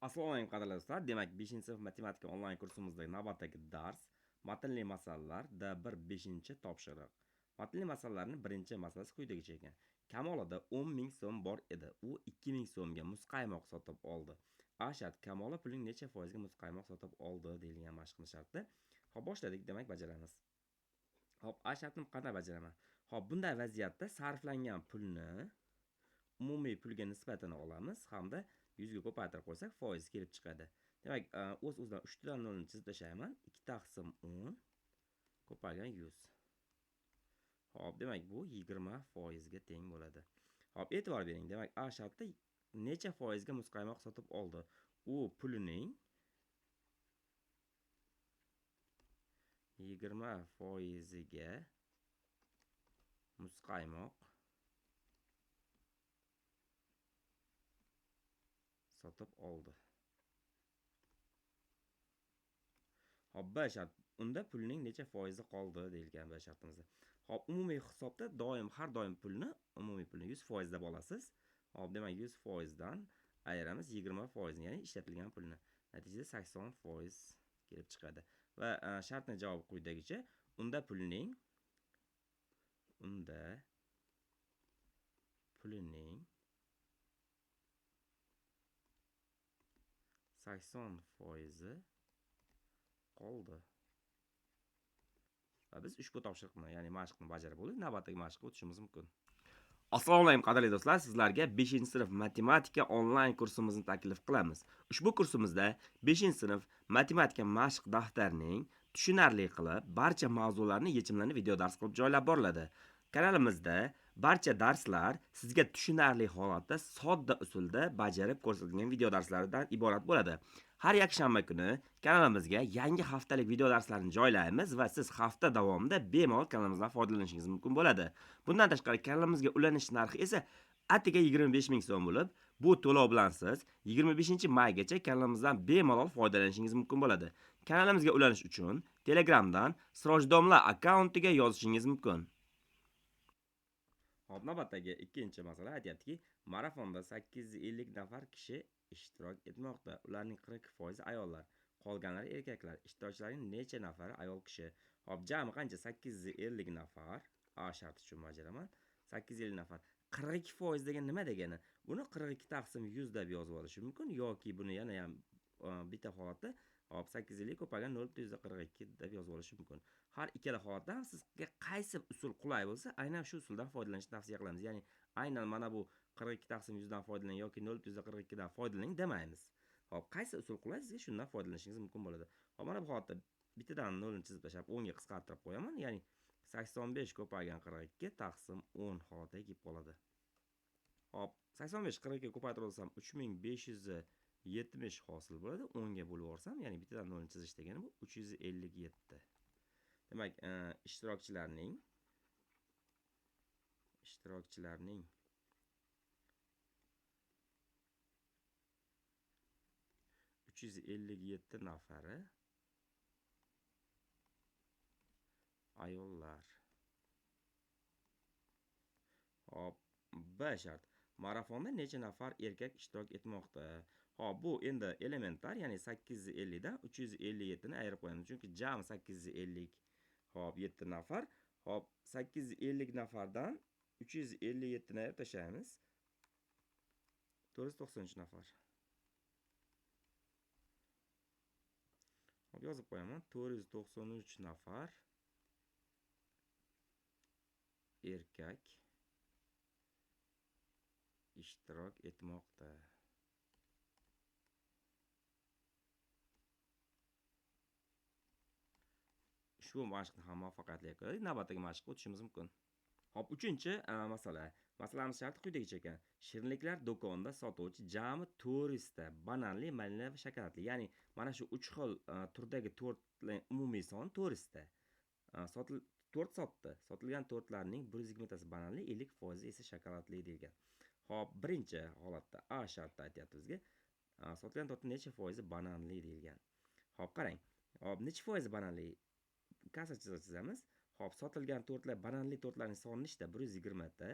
Assalomu alaykum qadrli do'stlar. Demak, 5-sinf matematika onlayn kursimizdagi navbatdagi dars matnli masalalarda 5-topshiriq. Matnli masalalarning birinchi masalasi quyidagicha ekan. Kamolida 10 ming so'm bor edi. U 2 ming so'mga muzqaymoq sotib oldi. A shart: Kamola puling necha foizga muzqaymoq sotib oldi deyilgan mashqni sharti. Xo'p, boshladik. Demak, bajaramiz. Xo'p, A shartni qanday bajaraman? Xo'p, bunday vaziyatda sarflangan pulni umumiy pulga nisbatini olamiz hamda 100 ga ko'paytirib qo'ysak foiz kelib chiqadi. Demak, o'z-o'zidan 3 tadan 0 ni chizib tashlayman. 2 taqsim 10 ko'paygan 100. Xo'p, demak bu 20% ga teng bo'ladi. Xo'p, e'tibor bering. Demak, A shartda necha foizga muzqaymoq sotib oldi? U pulining 20% ga muzqaymoq sotib oldi. Hop, B shart. Unda pulning necha foizi qoldi deyilgan B shartimizda. Hop, umumiy hisobda har doim umumiy pulni 100% deb olasiz. Hop, demak 100% dan ayiramiz 20%, ya'ni ishlatilgan pulni. Natijada 80% kelib chiqadi. Va shartning javobi quyidagicha. Unda pulining 80% qoldi. Va biz ushbu topshiriqni, ya'ni mashqni bajarib bo'ldik. Navbatdagi mashqqa o'tishimiz mumkin. Assalomu alaykum qadrli do'stlar, sizlarga 5-sinf matematika onlayn kursimizni taklif qilamiz. Ushbu kursimizda 5-sinf matematika mashq daftarining tushunarli qilib barcha mavzularni yechimlarini video dars qilib joylab boriladi. Kanalimizda barcha darslar sizga tushunarli holatda, sodda usulda bajarib ko'rsatilgan video darslardan iborat bo'ladi. Har yakshanba kuni kanalimizga yangi haftalik video darslarni joylaymiz va siz hafta davomida bemalol kanalimizdan foydalanishingiz mumkin bo'ladi. Bundan tashqari kanalimizga ulanish narxi esa atiga 25 ming so'm bo'lib, bu to'lov bilan siz 25-maygacha kanalimizdan bemalol foydalanishingiz mumkin bo'ladi. Kanalimizga ulanish uchun Telegramdan Sirojdomla akkauntiga yozishingiz mumkin. Hop, navbatdagi ikkinchi masala aytayaptiki, marafonda 850 nafar kishi ishtirok etmoqda. Ularning 40% ayollar, qolganlari erkaklar. Ishtirokchilarning necha nafari ayol kishi? Hop, jami qancha? 850 nafar. A sharti uchun bajaraman. 850 nafar. 42% degan nima degani? Buni 42 taqsim 100 deb yozib olish mumkin yoki buni yana ham bitta holatda 850 ko'paygan 0.42 deb yozib olish mumkin. Har ikkala holatda ham sizga qaysi usul qulay bo'lsa, aynan shu usuldan foydalanishni tavsiya qilamiz. Ya'ni aynan mana bu 42 taqsim 100 dan foydalaning yoki 0.42 dan foydalaning demaymiz. Hop, qaysi usul qulay sizga shundan foydalanishingiz mumkin bo'ladi. Hop, mana bu holatda bittadan 0 ni chizib tashlab 10 ga qisqartirib qo'yaman. Ya'ni 85 ko'paygan 42 taqsim 10 holatiga kelib qoladi. Hop, 85 42 ko'paytirib olsam 3570 hosil bo'ladi. 10 ga bo'lib olsam, ya'ni bittadan 0 ni chizish degani bu 357. Demak, ishtirokchilarning 357 nafari ayollar. Hop, B shart. Marafonda necha nafar erkak ishtirok etmoqda? Hop, bu endi elementar, ya'ni 850 dan 357 ni ayirib qo'yamiz. Chunki jami 850. Hop, 7 nafar. Hop, 850 nafardan 357 ni ayirib tashlaymiz. 493 nafar. Hop, yozib qo'yaman. 493 nafar erkak ishtirok etmoqda. Shu mashqni ham muvaffaqiyatli qildik. Navbatdagi mashqqa o'tishimiz mumkin. Hop, 3-masala. Masalamiz sharti quyidagicha ekan. Shirinliklar do'konida sotuvchi jami 400 ta bananli, malinali va shokoladli. Ya'ni mana shu 3 xil turdagi tortlar umumiy son 400 ta. 4 sotdi. Sotilgan tortlarning 120 tasi bananli, 50% esa shokoladli deyilgan. Hop, birinchi holatda A shartda aytayapti bizga. Sotilgan tortning necha foizi bananli deyilgan. Hop, qarang. Hop, necha foizi bananli? Kasa chizamiz. Hop, sotilgan tortlar, bananli tortlarning soni nechta? 120 ta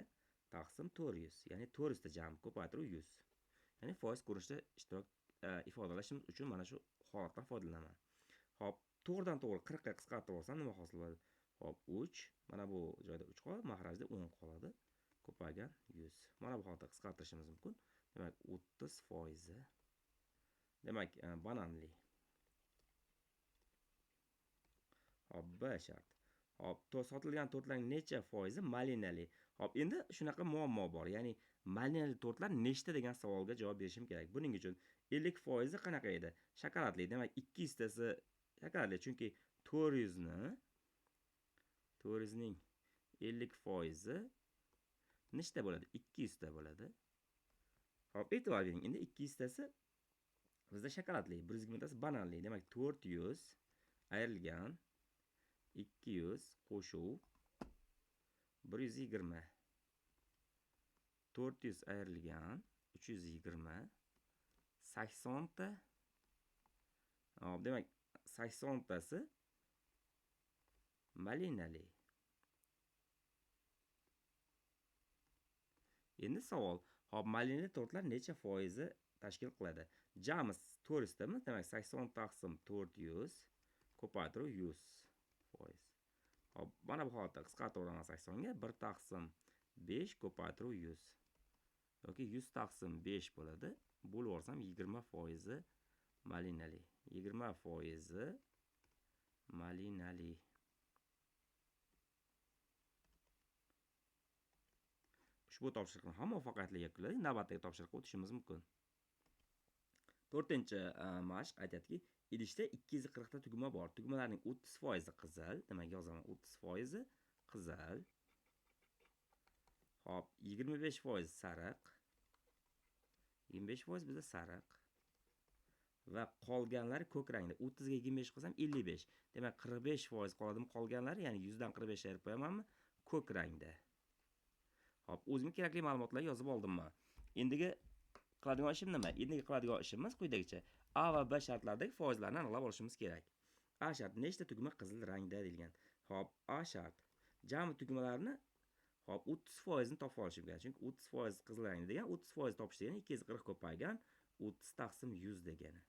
taqsim 400. Ya'ni 400 ta jami ko'paytirib 100. Ya'ni foiz ko'rinishda ishtirok ifodalashimiz uchun mana shu holatdan foydalanaman. Hop, to'g'ridan to'g'ri 40 ga qisqartirib olsam nima hosil bo'ladi? Hop, 3, mana bu joyda 3 qoladi, mahrajda 10 qoladi. Ko'paygan 100. Mana bu holatda qisqartirishimiz mumkin. Demak, 30%. Demak, bananli. Hop, B shart. Hop, sotilgan tortlarning necha foizi malinali? Hop, endi shunaqa muammo bor. Ya'ni malinali tortlar nechta degan savolga javob berishim kerak. Buning uchun 50% qanaqa edi? Shokoladli. Demak, 200 tasi shokoladli, chunki 400 ning 50% nechta bo'ladi? 200 ta bo'ladi. Hop, e'tibor bering. Endi 200 tasi bizda shokoladli, 120 tasi bananli. Demak, 400 ayrilgan 200 qo'shuv 120. 400 ayrilgan 320 80 ta. Hop, demak 80 tasi malinali. Endi savol, hop, malinali tortlar necha foizi tashkil qiladi? Jami 400 tami? Demak 80 taqsim 400 ko'paytirib 100%. Hop, mana bu holatda qisqartiraman 80 ga 1 taqsim 5 ko'paytirib 100. Yoki 100 taqsim 5 bo'ladi. Bo'lib olsam 20% malinali. 20% malinali. Ushbu topshiriqni ham muvaffaqiyatli yakunladik. Navbatdagi topshiriqqa o'tishimiz mumkin. 4-chi mashq aytadiki, idishda 240 ta tugma bor. Tugmalarning 30% qizil, demak yozaman 30% qizil. Hop, 25% sariq. 25% bizda sariq. Va qolganlari ko'k rangda. 30 ga 25 qilsam 55. Demak 45% qoladimi qolganlari, ya'ni 100 dan 45 ayirib qo'yamanmi? Ko'k rangda. Hop, o'zimga kerakli ma'lumotlarni yozib oldimmi? Endigi qiladigan ishim nima? Endigi qiladigan ishimiz quyidagicha. A va B shartlaridagi foizlarni aniqlab olishimiz kerak. A shart nechta tugma qizil rangda deyilgan. Hop, A shart. Jami tugmalarni hop 30% ni topib olishim kerak. Chunki 30% qizil rangda degan 30% topish degani 240 ko'paygan 30 taqsim 100 degani.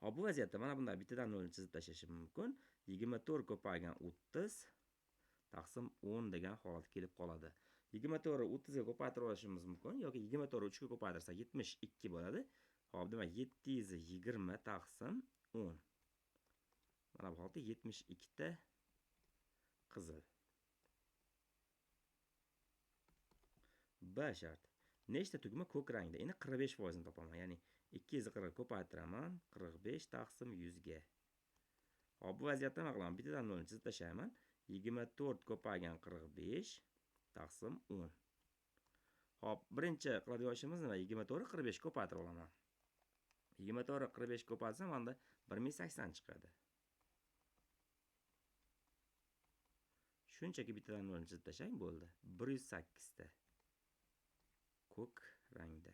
Hop, bu vaziyatda mana bunday bittadan 0 ni chizib tashlashim mumkin. 24 ko'paygan 30 taqsim 10 degan holat kelib qoladi. 24 ni 30 ga ko'paytirib olishimiz mumkin yoki 24 ni 3 ga ko'paytirsak 72 bo'ladi. Hop, demak 720 taqsim 10. Mana bu holatda 72 ta qizil. B shart. Nechta tugma ko'k rangda? Endi 45% ni topaman. Ya'ni 240 ko'paytiraman 45 taqsim 100 ga. Hop, bu vaziyatda nima qilaman? Bittadan 0 ni chizib tashlayman. 24 ko'paygan 45 taqsim 10. Hop, birinchi qiladigan ishimiz nima? 24 ni 45 ko'paytirib olaman. 24 ni 45 ko'paytirsam unda 1080 chiqadi. Shunchaki bittadan 0 ni chizib tashlang bo'ldi. 108 ta ko'k rangda.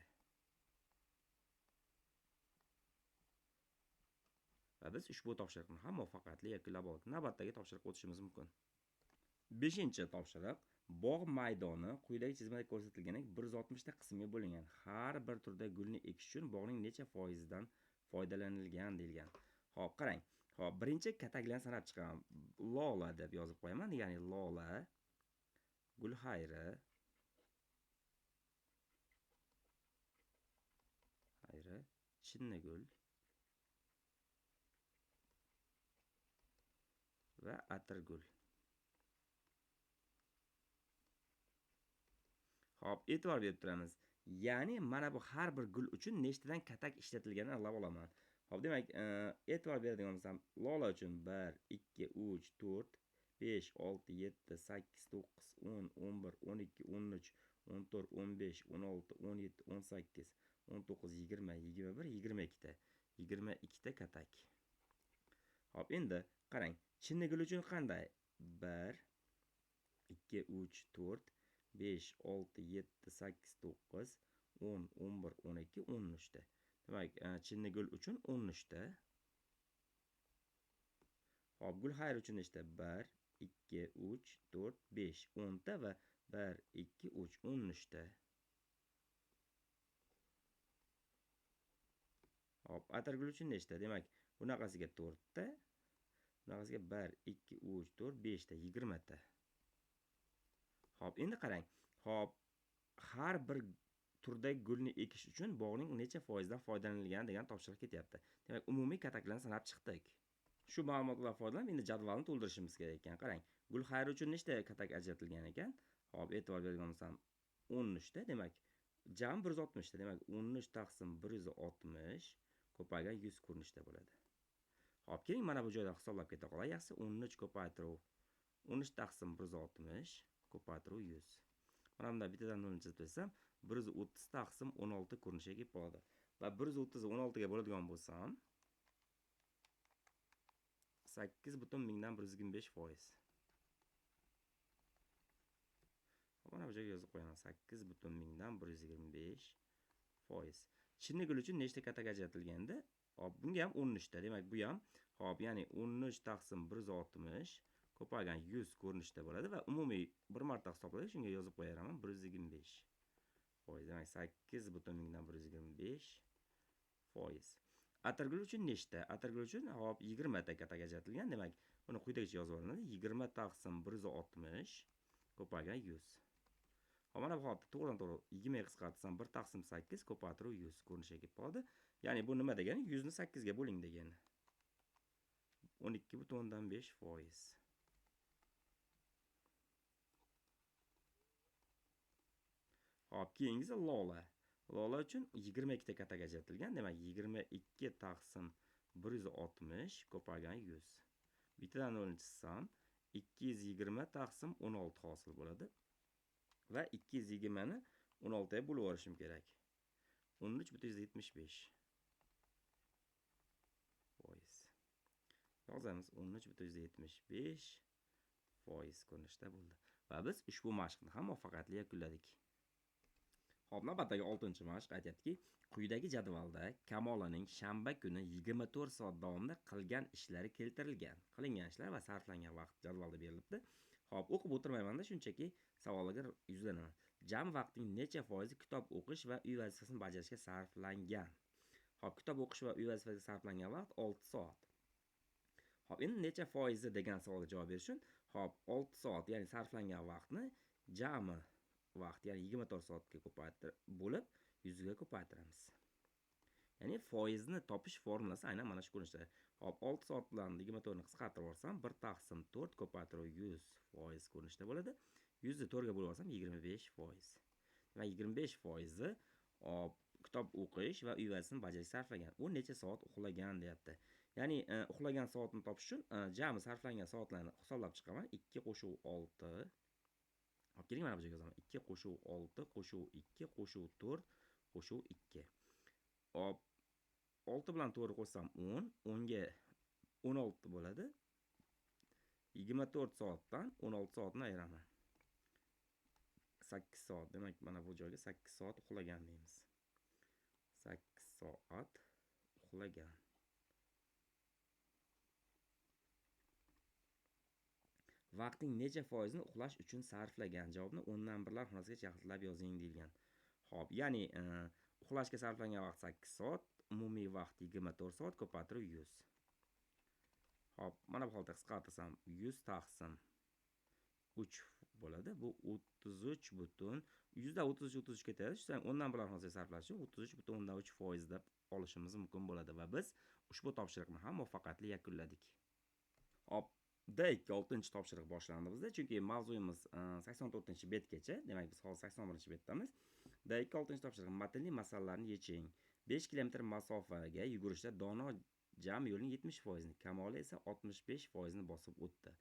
Va biz ushbu topshiriqni ham muvaffaqiyatli yakunlab oldik. Navbatdagi topshiriqqa o'tishimiz mumkin. 5-chi topshiriq. Bog' maydoni quyidagi chizmada ko'rsatilgandek 160 ta qismga bo'lingan. Har bir turdagi gulni ekish uchun bog'ning necha foizidan foydalanilgan deyilgan. Hop, qarang. Hop, birinchi kataklarni sanab chiqaman. Lola deb yozib qo'yaman. Ya'ni lola, gulxayri, chinnigul va atirgul. Hop, e'tibor berib turamiz. Ya'ni mana bu har bir gul uchun nechtadan katak ishlatilganini aniqlab olaman. Hop, demak, e'tibor beradigan bo'lsam, lola uchun 1, 2, 3, 4, 5, 6, 7, 8, 9, 10, 11, 12, 13, 14, 15, 16, 17, 18, 19, 20, 21, 22 ta. 22 ta katak. Hop, endi qarang. Chinnigul uchun qanday? 1, 2, 3, 4, 5, 6, 7, 8, 9, 10, 11, 12, 13 ta. Demak, chinnigul uchun 13 ta. Hop, gulxayr uchun nechta? 1, 2, 3, 4, 5, 10 ta va 1, 2, 3, 13 ta. Hop, atirgul nechta? Demak, bunaqasiga 4 ta, bunaqasiga 1, 2, 3, 4, 5 ta, 20 ta. Hop, endi qarang. Hop, har bir turdagi gulni ekish uchun bog'ning necha foizdan foydalanilgan degan topshiriq ketyapti. Demak, umumiy kataklarni sanab chiqdik. Shu ma'lumotlardan foydalanib, endi jadvalni to'ldirishimiz kerak ekan. Qarang, gul xayri uchun nechta katak ajratilgan ekan? Hop, e'tibor bergan bo'lsam, 13 ta, demak, jami 160 ta. Demak, 13 taqsim 160 ko'paygan 100 ko'rinishda bo'ladi. Hop, keling, mana bu joyda hisoblab keta qolay. Yaxshi, 13 ko'paytiruv 13 taqsim 160 ko'paytiruv 100. Mana bunda bittadan 0 chizib tasam, 130 taqsim 16 ko'rinishiga kelib qoladi. Va 130 ni 16 ga bo'ladigan bo'lsam, 8,125%. Mana bu joyga yozib qo'yaman. 8,125%. Chinni gul uchun nechta katak ajratilganda? Hop, bunga ham 13 ta. Demak, bu ham hop, ya'ni 13 taqsim 160 ko'paygan 100 ko'rinishda bo'ladi va umumiy bir marta hisobladik, shunga yozib qo'yaraman 125%. Demak, 8,125%. Atirgul uchun nechta? Atirgul uchun hop 20 ta katak ajratilgan. Demak, buni quyidagicha yozib olinadi. 20 taqsim 160 ko'paygan 100. Hop, mana bu holatda to'g'ridan to'g'ri 20 ga qisqartirsam 1 taqsim 8 ko'paytiruv 100 ko'rinishiga kelib qoladi. Ya'ni bu nima degani? 100 ni 8 ga bo'ling degani. 12,5%. Hop, keyingisi lola. Lola uchun 22 ta katak ajratilgan. Demak, 22 taqsim 160 ko'paygan 100. Bittadan 0 chizsam, 220 taqsim 16 hosil bo'ladi. Va 220 ni 16 ga bo'lib yuborishim kerak. 13,75%. Yozamiz, 13,75% ko'rinishda bo'ldi. Va biz ushbu mashqni ham muvaffaqiyatli yakunladik. Hop, navbatdagi 6-mashq aytayaptiki, quyidagi jadvalda Kamolaning shanba kuni 24 soat davomida qilgan ishlari keltirilgan. Qilingan ishlar va sarflangan vaqt jadvalda berilibdi. Hop, o'qib o'tirmayman-da, shunchaki savollarga yuzlanaman. Jami vaqtning necha foizi kitob o'qish va uy vazifasini bajarishga sarflangan? Hop, kitob o'qish va uy vazifasiga sarflangan vaqt 6 soat. Hop, endi necha foizi degan savolga javob berish uchun, hop, 6 soat, ya'ni sarflangan vaqtni jami vaqt, ya'ni 24 soatga ko'paytirib bo'lib 100 ga ko'paytiramiz. Ya'ni foizni topish formulasi aynan mana shu ko'rinishda. Hop, 6 soat bilan 24 ni qisqartirib olsam, 1 taqsim 4 ko'paytiruv 100% ko'rinishda bo'ladi. 100 ni 4 ga bo'lib olsam 25%. Va 25% hop, kitob o'qish va uy vazifasini bajarishga sarflagan. U necha soat uxlagan deyapti. Ya'ni uxlagan soatni topish uchun jami sarflangan soatlarni hisoblab chiqaman. 2 qo'shuv 6. Hop, keling, mana bu yerga yozaman. 2 qo'shuv 6 qo'shuv 2 qo'shuv 4 qo'shuv 2. Hop, 6 bilan 4 qo'shsam 10, 10 ga 16 bo'ladi. 24 soatdan 16 soatni ayiraman. 8 soat. Demak, mana bu joyga 8 soat uxlagan deymiz. 8 soat uxlagan. Vaqtning necha foizini uxlash uchun sarflagan? Javobni 10 dan birlar xonasiga yaxlitlab yozing deyilgan. Hop, ya'ni uxlashga sarflangan vaqt 8 soat, umumiy vaqt 24 soat ko'paytiruv 100. Hop, mana bu holatda qisqartirsam 100 taqsim 3 bo'ladi. Bu 33 butun 100 da 33 ketadi. Shu 10 dan birlar xonasiga sarflash uchun 33,3% deb olishimiz mumkin bo'ladi va biz ushbu topshiriqni ham muvaffaqiyatli yakunladik. Hop, D2 6-topshiriq boshlandi bizda, chunki mavzuyimiz 84-betgacha. Demak, biz hozir 81-betdamiz. D2 6-topshiriq matnli masalalarni yeching. 5 kilometr masofaga yugurishda Dono jami yo'lning 70%, Kamoli esa 65% bosib o'tdi.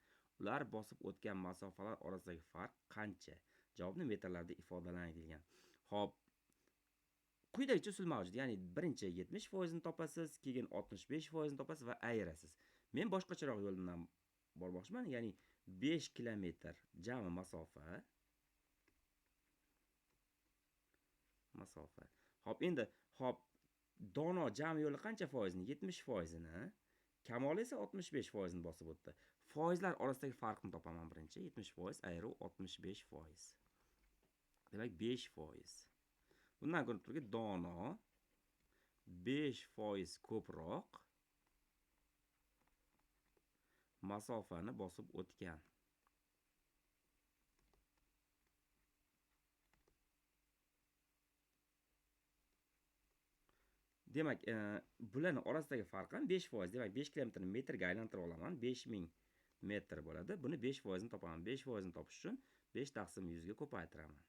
Ular bosib o'tgan masofalar orasidagi farq qancha? Javobni metrlarda ifodalang deyilgan. Hop, quyidagicha usul mavjud. Ya'ni birinchi 70% ni topasiz, keyin 65% ni topasiz va ayirasiz. Men boshqacharoq yo'l bilan bormoqchiman. Ya'ni 5 kilometr jami masofa. Hop, endi hop, Dono jami yo'li qancha foizni? 70% ni. Kamoli esa 65% ni bosib o'tdi. Foizlar orasidagi farqni topaman birinchi. 70% ayruv 65%. Demak, 5%. Bundan ko'rinib turibdi, Dono 5% ko'proq masofani bosib o'tgan. Demak, bularning orasidagi farq ham 5%. Demak, 5 kilometrni metrga aylantirib olaman. 5000 metr bo'ladi. Buni 5% ni topaman. 5% ni topish uchun 5 taqsim 100 ga ko'paytiraman.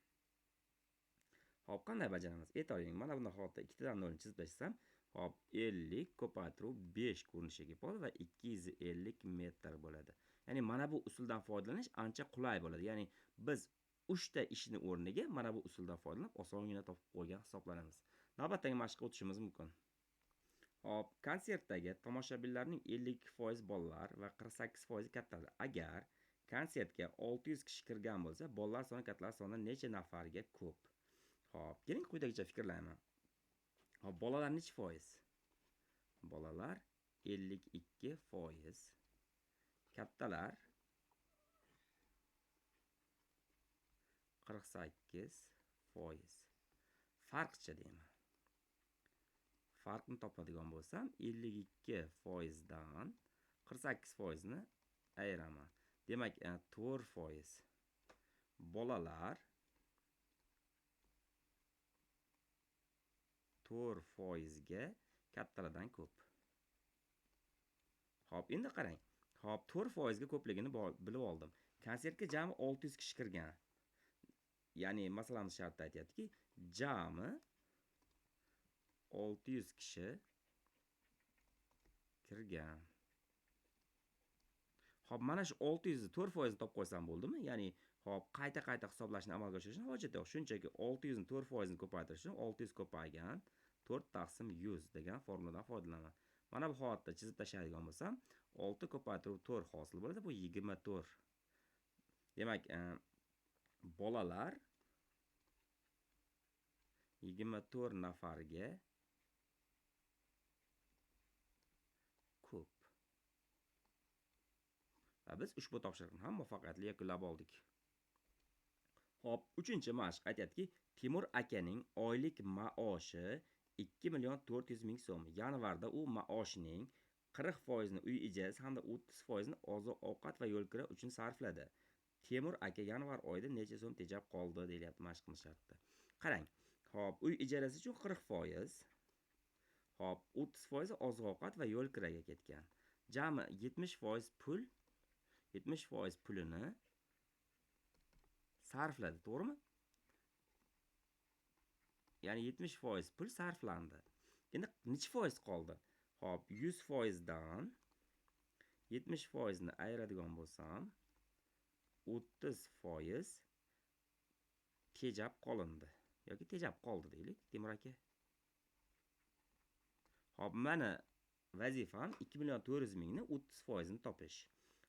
Hop, qanday bajaramiz? E'tiboring, mana bunday holatda 2 tadan 0 ni chizib tashlsam, hop, 50 ko'paytiruv 5 ko'rinishiga kelib va 250 metr bo'ladi. Ya'ni mana bu usuldan foydalanish ancha qulay bo'ladi. Ya'ni biz 3 ta ishni o'rniga mana bu usuldan foydalanib osongina topib qo'ygan hisoblanamiz. Navbatdagi mashqqa o'tishimiz mumkin. Hop, konsertdagi tomoshabinlarning 52% bolalar va 48% kattalar. Agar konsertga 600 kishi kirgan bo'lsa, bolalar soni kattalar sonidan necha nafarga ko'p? Hop, keling quyidagicha fikrlayman. Hop, bolalar necha foiz? Bolalar 52%, kattalar 48%. Farqcha deyman. Farqni topadigan bo'lsam, 52% dan 48% ni ayiraman. Demak, 4%. Bolalar 4% ga kattalardan ko'p. Hop, endi qarang. Hop, 4% ga ko'pligini bilib oldim. Konsertga jami 600 kishi kirgan. Ya'ni, masalan, shartda aytayaptiki, jami 600 kishi kirgan. Hop, mana shu 600 ni 4% ni topib qo'ysam bo'ldimi? Ya'ni, hop, qayta hisoblashni amalga oshirishni hojati yo'q. Shunchaki 600 ni 4% ni ko'paytirish uchun 600 ko'paygan 4 taqsim 100 degan formuladan foydalanaman. Mana bu holatda chizib tashlaydigan bo'lsam, 6 ko'paytiruv 4 hosil bo'ladi. Bu 24. Demak, bolalar 24 nafarga ko'p. Va biz ushbu topshiriqni ham muvaffaqiyatli yakunlab oldik. Hop, 3-mashq aytayaptiki, Timur akaning oylik maoshi 2.400.000 so'm. Yanvarda u maoshining 40% ni uy ijarasi hamda 30% ni oziq-ovqat va yo'l kira uchun sarfladi. Temur aka yanvar oyida necha so'm tejab qoldi deyapti mashqimiz shartda. Qarang. Hop, uy ijarasi uchun 40%. Hop, 30% oziq-ovqat va yo'l kiraga ketgan. Jami 70% pul, 70% pulini sarfladi, to'g'rimi? Ya'ni 70% pul sarflandi. Endi necha foiz qoldi? Hop, 100% dan 70% ni ayiradigan bo'lsam, 30% tejab qolindi. Yoki tejab qoldi deylik, Temur aka. Hop, mana vazifam 2.400.000 ni 30% ni topish.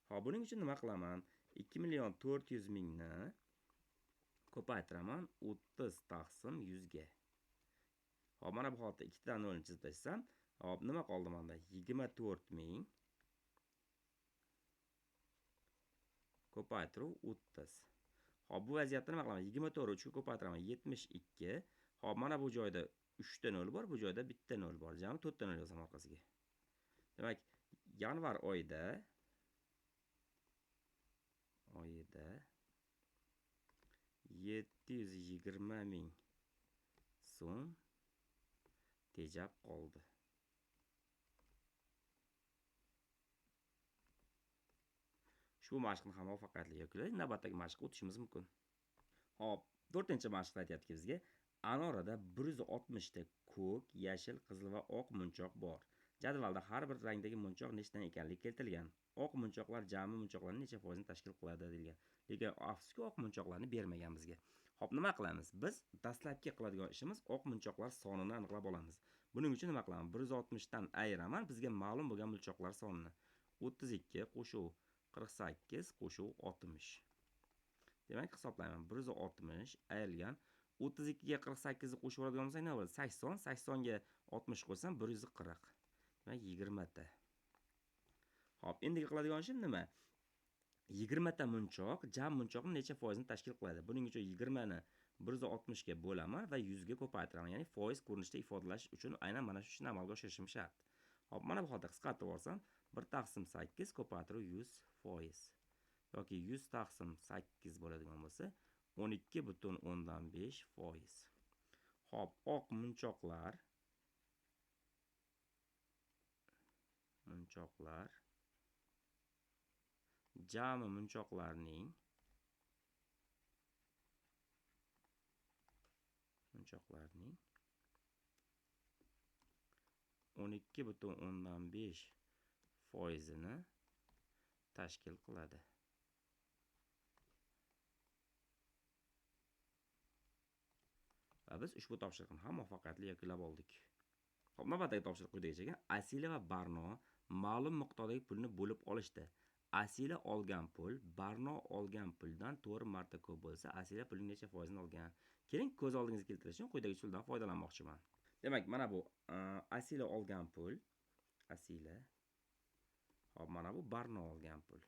Hop, buning uchun nima qilaman? 2.400.000 ni ko'paytiraman 30 taqsim 100 ga. Hop, mana bu holatda 2 dan 0 ni chizib tashlasam, hop, nima qoldi menda? 24.000 ko'paytiruv 30. Hop, bu vaziyatda nima qilaman? 24 3 ga ko'paytiraman 72. Hop, mana bu joyda 3 ta 0 bor, bu joyda 1 ta 0 bor. Jami 4 ta 0 yozam orqasiga. Demak, yanvar oyida 720.000 so'm tejab qoldi. Shu mashqni ham muvaffaqiyatli yakunladik. Navbatdagi mashqqa o'tishimiz mumkin. Hop, 4-mashqda aytayapti bizga, anorada 160 ta ko'k, yashil, qizil va oq munchoq bor. Jadvalda har bir rangdagi munchoq nechtadan ekanligi keltirilgan. Oq munchoqlar jami munchoqlarning necha foizini tashkil qiladi degan. Lekin afsuski oq munchoqlarni bermagan bizga. Hop, nima qilamiz? Biz dastlabki qiladigan ishimiz oq munchoqlar sonini aniqlab olamiz. Buning uchun nima qilaman? 160 dan ayiraman bizga ma'lum bo'lgan munchoqlar sonini. 32 qo'shuv 48 qo'shuv 60. Demak, hisoblayman. 160 ayrilgan 32 ga 48 ni qo'shib oladigan bo'lsak, nima bo'ladi? 80, 80 ga 60 qo'shsam 140. Demak, 20 ta. Hop, endi qiladigan ishim nima? 20 ta munchoq, jam munchoqning necha foizini tashkil qiladi? Buning uchun 20 ni 160 ga bo'laman va 100 ga ko'paytiraman. Ya'ni foiz ko'rinishda ifodalash uchun aynan mana shu ishni amalga oshirishim shart. Hop, mana bu holda qisqartirib olsam, 1/8 ko'paytiruv 100%. Yoki 100/8 bo'ladigan bo'lsa, 12,5%. Hop, oq munchoqlar jami munchoqlarning 12,5%ni tashkil qiladi. Va biz ushbu topshiriqni ham muvaffaqiyatli yakunlab oldik. Hop, navbatdagi topshiriq quyidagicha: Asila va Barno ma'lum miqdordagi pulni bo'lib olishdi. Asila olgan pul Barno olgan puldan 4 marta ko'p bo'lsa, Asila pulning necha foizini olgan? Keling, ko'z oldingizga keltirish uchun quyidagi usuldan foydalanmoqchiman. Demak, mana bu Asila olgan pul, Asila. Hop, mana bu Barno olgan pul.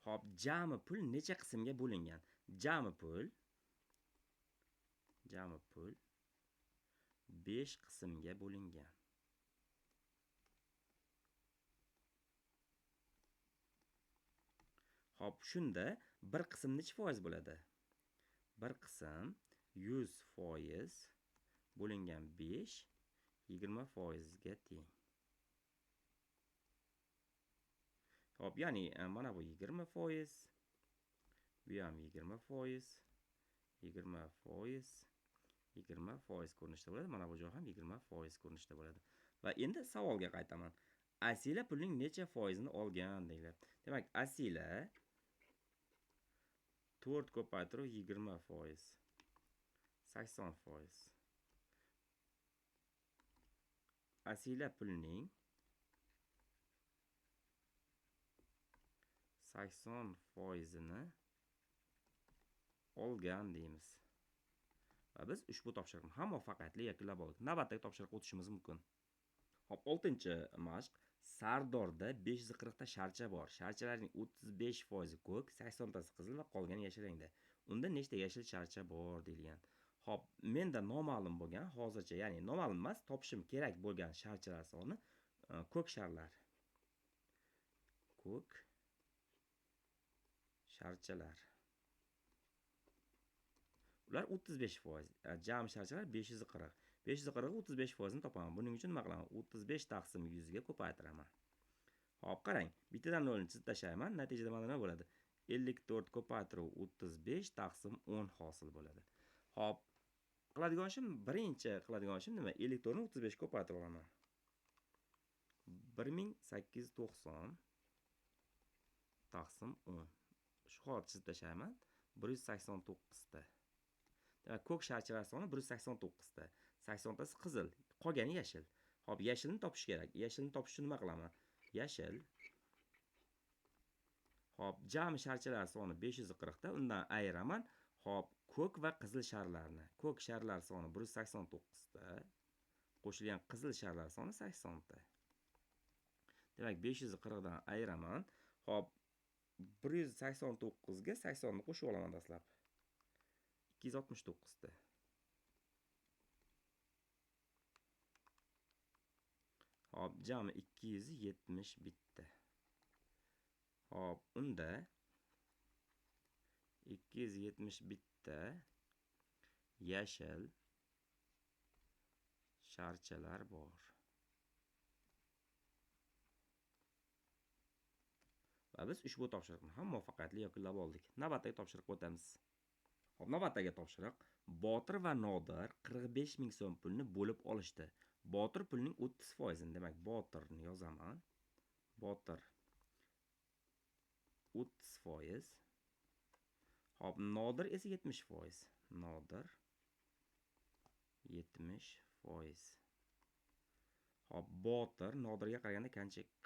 Hop, jami pul necha qismga bo'lingan? Jami pul 5 qismga bo'lingan. Hop, shunda bir qism necha foiz bo'ladi? Bir qism 100% bo'lingan 5 20% ga teng. Hop, ya'ni mana bu 20%, bu ham 20%, 20%, 20% ko'rinishda bo'ladi. Mana bu joy ham 20% ko'rinishda bo'ladi. Va endi savolga qaytaman. Asila pulning necha foizini olgan deyiladi. Demak, Asila 4 ko'paytiruv 20%, 80%. Asila pulning 80%ni olgan deymiz. Va biz ushbu topshiriqni ham muvaffaqiyatli yakunlab oldik. Navbatdagi topshiriqqa o'tishimiz mumkin. Hop, 6-mashq. Sardorda 540 ta sharcha bor. Sharchalarning 35% ko'k, 80 tasi qizil va qolgani yashil rangda. Unda nechta yashil sharcha bor deyilgan. Hop, menda noma'lum bo'lgan, hozircha, ya'ni noma'lum emas, topishim kerak bo'lgan sharchalar soni ko'k sharlar. Ko'k sharchalar. Ular 35%. Jami sharchalar 540. 540 ga 35% ni topaman. Buning uchun nima qilaman? 35/100 ga ko'paytiraman. Hop, qarang. Bittadan 0 ni chizib tashlayman. Natijada mana nima bo'ladi? 54 ko'paytiruv 35/10 hosil bo'ladi. Hop, qiladigan ishim, birinchi qiladigan ishim nima? 54 ni 35 ga ko'paytirib olaman. 1890/10. Shu holat chizib tashlayman. 189 ta. Demak, ko'k sharchalar soni 189 ta. 80 tasi qizil, qolgani yashil. Hop, yashilni topish kerak. Yashilni topish uchun nima qilaman? Yashil. Hop, jami sharchalar soni 540 ta. Undan ayiraman. Hop, ko'k va qizil sharlarni. Ko'k sharlar soni 189 ta. Qo'shilgan qizil sharlar soni 80 ta. Demak, 540 dan ayiraman. Hop, 189 ga 80 ni qo'shib olaman dastlab. 269 ta. Hop, jami 270 bitta. Hop, unda 270 bitta yashil sharchalar bor. Va biz ushbu topshiriqni ham muvaffaqiyatli yakunlab oldik. Navbatdagi topshiriqqa o'tamiz. Hop, navbatdagi topshiriq. Botir va Nodir 45 ming so'm pulni bo'lib olishdi. Botir pulning 30%, demak, Botirni yozaman. Botir 30%. Hop, Nodir esa 70%. Nodir 70%. Hop, Botir Nodirga qaraganda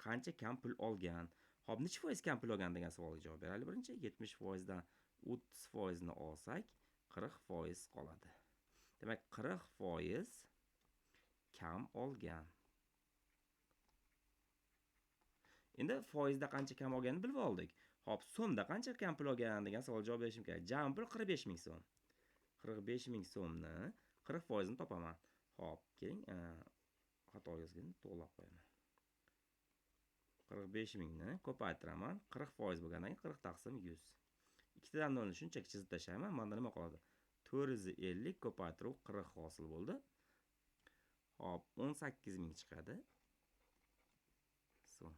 qancha kam pul olgan? Hop, necha foiz kam pul olgan degan savolga javob beraylik. Birinchi 70% dan 30% ni olsak, 40% qoladi. Demak, 40% kam olgan. Endi foizda qancha kam olganini bilib oldik. Hop, so'mda qancha kam pul olgan degan savol javob berishim kerak. Jami pul 45 ming so'm. 45 ming so'mni 40% ni topaman. Hop, keling, xato yozgan, to'g'rilab qo'yaman. 45 mingni ko'paytiraman. 40% bo'lgandan keyin 40 taqsim 100. Ikkitadan nolni shunchaki chizib tashlayman. Mana nima qoladi? 450 ko'paytiruv 40 hosil bo'ldi. Hop, 18 ming chiqadi. So'm.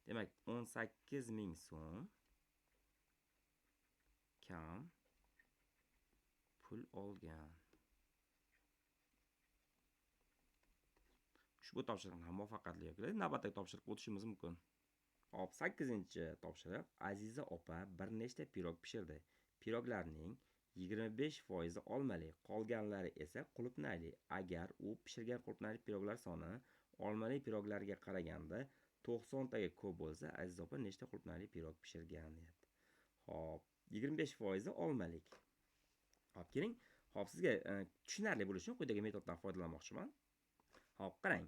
Demak, 18 ming so'm kam pul olgan. Ushbu topshiriqni ham muvaffaqiyatli yakunladik. Navbatdagi topshiriqqa o'tishimiz mumkin. Hop, 8-topshiriq. Aziza opa bir nechta pirog pishirdi. Piroglarning 25% olmali, qolganlari esa qulupnayli. Agar u pishirgan qulupnayli piroglar soni olmali piroglarga qaraganda 90 taga ko'p bo'lsa, Aziza opa nechta qulupnayli pirog pishirgan deyapti. Hop, 25% olmalik. Hop, keling. Hop, sizga tushunarli bo'lishi uchun quyidagi metoddan foydalanmoqchiman. Hop, qarang.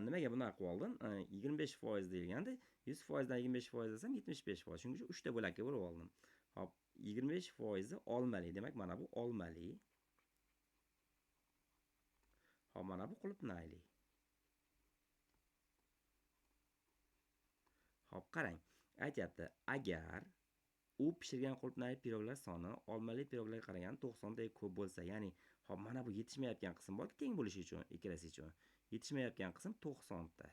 Nimaga bunday qilib oldim? 25% deyilganda 100% dan 25% desam 75%. Shuning uchun 3 ta bo'lakka bo'lib oldim. Hop, 25% olmali. Demak, mana bu olmali. Hop, mana bu qulupnayli. Hop, qarang. Aytyapti, agar u pishirgan qulupnayli piroglar soni olmali piroglarga qaraganda 90 taga ko'p bo'lsa, ya'ni hop, mana bu yetishmayotgan qism borki, teng bo'lishi uchun, ikkalasi uchun. Yetishmayotgan qism 90 ta.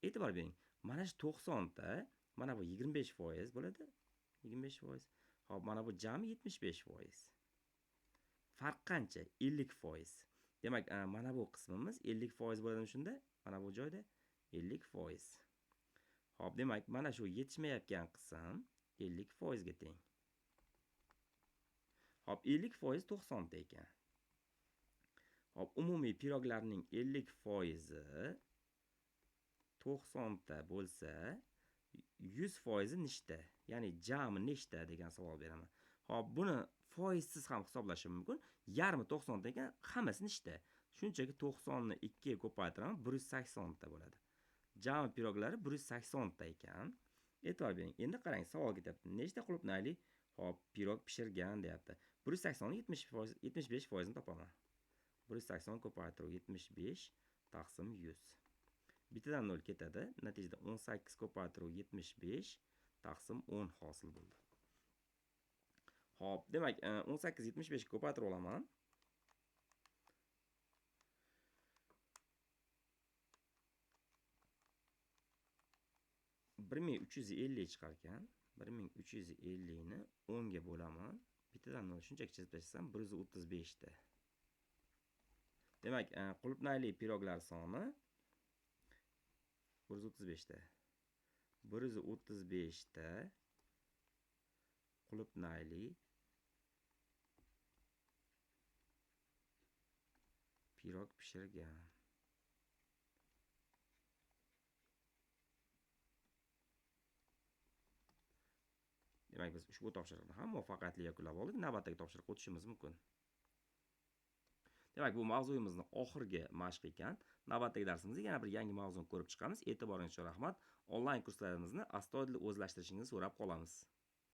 E'tibor bering. Mana shu 90 ta, mana bu 25% bo'ladi. 25%. Hop, mana bu jami 75%. Farq qancha? 50%. Demak, mana bu qismimiz 50% bo'ladi shunda. Mana bu joyda 50%. Hop, demak, mana shu yetishmayotgan qism 50% ga teng. Hop, 50% 90 ta ekan. Hop, umumiy piroglarning 50% 90 ta bo'lsa, 100% nechta? Ya'ni jami nechta degan savol beraman. Hop, buni foizsiz ham hisoblashim mumkin. Yarmi 90 ta ekan, hammasi nechta? Shunchaki 90 ni 2 ga ko'paytiraman, 180 ta bo'ladi. Jami piroglari 180 ta ekan. E'tibor bering. Endi qarang, savol ketyapti. Nechta qulupnayli hop pirog pishirgan deyapti. 180 ni 75% ni topaman. 180 ko'paytiruv 75 taqsim 100. Bittadan 0 ketadi. Natijada 18 ko'paytiruv 75 taqsim 10 hosil bo'ldi. Hop, demak, 18 75 ko'paytirib olaman. Bir 1350 chiqar ekan. 1350 ni 10 ga bo'laman. Bittadan 0 shunchaki chizib tashlasam 135 ta. Demak, qulupnayli piroglar soni 135 ta. 135 ta qulupnayli pirog pishirgan. Demak, biz ushbu topshiriqni ham muvaffaqiyatli yakunlab oldik. Navbatdagi topshiriqqa o'tishimiz mumkin. Demak, bu mavzuyimizning oxirgi mashq ekan. Navbatdagi darsimizda yana bir yangi mavzuni ko'rib chiqamiz. E'tiboringiz uchun rahmat. Onlayn kurslarimizni astoydil o'zlashtirishingizni so'rab qolamiz.